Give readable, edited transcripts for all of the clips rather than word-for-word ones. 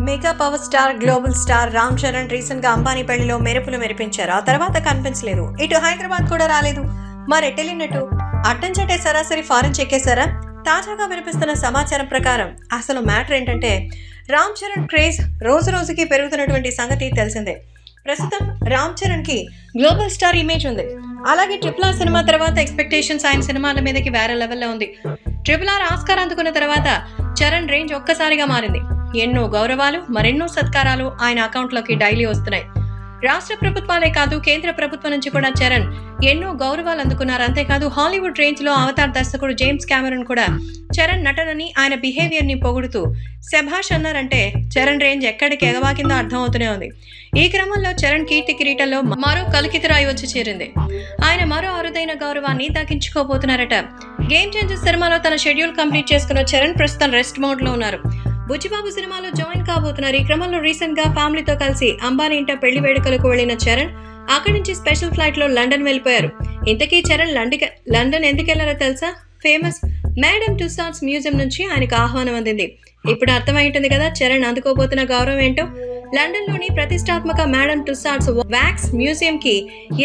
Mega power star global star Ram Charan recent గా అంబానీ పెళ్లిలో మెరుపులు మెరిపించారు. ఆ తర్వాత కనిపించలేదు. ఇటు హైదరాబాద్ కూడా రాలేదు. మరెట్టెళ్ళినట్టు అట్టంచటే సరాసరి ఫారెన్ చెక్కేశారా? తాజాగా వినిపిస్తున్న సమాచారం ప్రకారం అసలు మ్యాటర్ ఏంటంటే, రామ్ చరణ్ క్రేజ్ రోజు రోజుకి పెరుగుతున్నటువంటి సంగతి తెలిసిందే. ప్రస్తుతం రామ్ చరణ్ కి గ్లోబల్ స్టార్ ఇమేజ్ ఉంది. అలాగే RRR సినిమా తర్వాత ఎక్స్పెక్టేషన్స్ ఆయన సినిమాల మీదకి వేరే లెవెల్లో ఉంది. RRR ఆస్కార్ అందుకున్న తర్వాత చరణ్ రేంజ్ ఒక్కసారిగా మారింది. ఎన్నో గౌరవాలు, మరెన్నో సత్కారాలు ఆయన అకౌంట్లోకి డైలీ వస్తున్నాయి. రాష్ట్ర ప్రభుత్వాలే కాదు, కేంద్ర ప్రభుత్వం నుంచి కూడా చరణ్ ఎన్నో గౌరవాలు అందుకున్నారు. అంతేకాదు హాలీవుడ్ రేంజ్ లో అవతార్ దర్శకుడు జేమ్స్ కెమెరూన్ కూడా చరణ్ నటనని, ఆయన బిహేవియర్ ని పొగుడుతూ శభాష్ అన్నారంటే చరణ్ రేంజ్ ఎక్కడికి ఎగవాకిందో అర్థం అవుతూనే ఉంది. ఈ క్రమంలో చరణ్ కీర్తి కిరీటంలో మరో కలికితురాయి వచ్చి చేరింది. ఆయన మరో అరుదైన గౌరవాన్ని దక్కించుకోబోతున్నారట. గేమ్ చేంజర్ సినిమాలో తన షెడ్యూల్ కంప్లీట్ చేసుకున్న చరణ్ ప్రస్తుతం రెస్ట్ మోడ్ లో ఉన్నారు. బుచ్చిబాబు సినిమాలో జాయిన్ కాబోతున్నారు. ఈ క్రమంలో రీసెంట్ గా ఫ్యామిలీతో కలిసి అంబానీ ఇంట పెళ్లి వేడుకలకు వెళ్లిన చరణ్ అక్కడి నుంచి స్పెషల్ ఫ్లైట్ లో లండన్ వెళ్ళిపోయారు. ఇంతకీ చరణ్ లండన్ ఎందుకు వెళ్లారో తెలుసా? ఫేమస్ మేడమ్ టుసాడ్స్ మ్యూజియం నుంచి ఆయనకు ఆహ్వానం అందింది. ఇప్పుడు అర్థమైంటుంది కదా చరణ్ అందుకోబోతున్న గౌరవం ఏంటో. లండన్ లోని ప్రతిష్టాత్మక మేడమ్ టుసాడ్స్ వ్యాక్స్ మ్యూజియం కి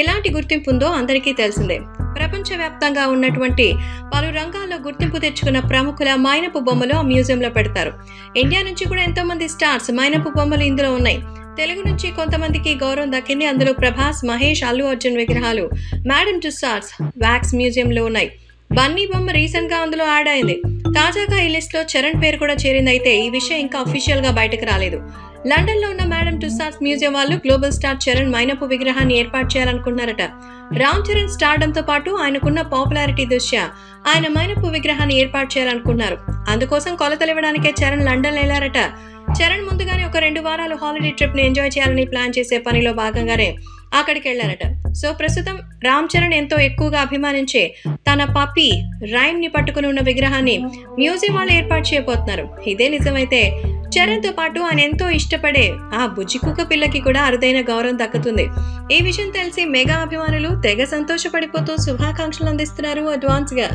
ఎలాంటి గుర్తింపు ఉందో అందరికీ తెలిసిందే. ప్రపంచవ్యాప్తంగా ఉన్నటువంటి పలు రంగాల్లో గుర్తింపు తెచ్చుకున్న ప్రముఖుల మైనపు బొమ్మలు ఆ మ్యూజియంలో పెడతారు. ఇండియా నుంచి కూడా ఎంతో మంది స్టార్స్ మైనపు బొమ్మలు ఇందులో ఉన్నాయి. తెలుగు నుంచి కొంతమందికి గౌరవం దక్కింది. అందులో ప్రభాస్, మహేష్, అల్లు అర్జున్ విగ్రహాలు మేడమ్ టుసాడ్స్ వ్యాక్స్ మ్యూజియంలో ఉన్నాయి. బన్నీ బొమ్మ రీసెంట్ గా అందులో యాడ్ అయింది. తాజాగా ఈ లిస్ట్ లో చరణ్ పేరు కూడా చేరింది. అయితే ఈ విషయం ఇంకా అఫీషియల్ గా బయటకు రాలేదు. లండన్ లో ఉన్న మేడమ్ టుసాడ్స్ మ్యూజియం వాళ్ళు గ్లోబల్ స్టార్ చరణ్ మైనపు విగ్రహాన్ని ఏర్పాటు చేయాలనుకున్నారట. రామ్ చరణ్ స్టార్డమ్ తో పాటు ఆయనకున్న పాపులారిటీ దృష్ట్యా ఆయన మైనపు విగ్రహాన్ని ఏర్పాటు చేయాలనుకున్నారు. అందుకోసం కొలతలు ఇవ్వడానికే చరణ్ లండన్ వెళ్లారట. చరణ్ ముందుగానే ఒక 2 వారాలు హాలిడే ట్రిప్ ని ఎంజాయ్ చేయాలని ప్లాన్ చేసే పనిలో భాగంగానే అక్కడికి వెళ్లారట. సో ప్రస్తుతం రామ్ చరణ్ ఎంతో ఎక్కువగా అభిమానించే తన పప్పీ రైమ్ ని పట్టుకుని ఉన్న విగ్రహాన్ని మ్యూజియం వాళ్ళు ఏర్పాటు చేయబోతున్నారు. ఇదే నిజమైతే చరణ్ తో పాటు ఆయన ఎంతో ఇష్టపడే ఆ బుజ్జి కుక్క పిల్లకి కూడా అరుదైన గౌరవం దక్కుతుంది. ఈ విషయం తెలిసి మెగా అభిమానులు తెగ సంతోషపడిపోతూ శుభాకాంక్షలు అందిస్తున్నారు అడ్వాన్స్ గా.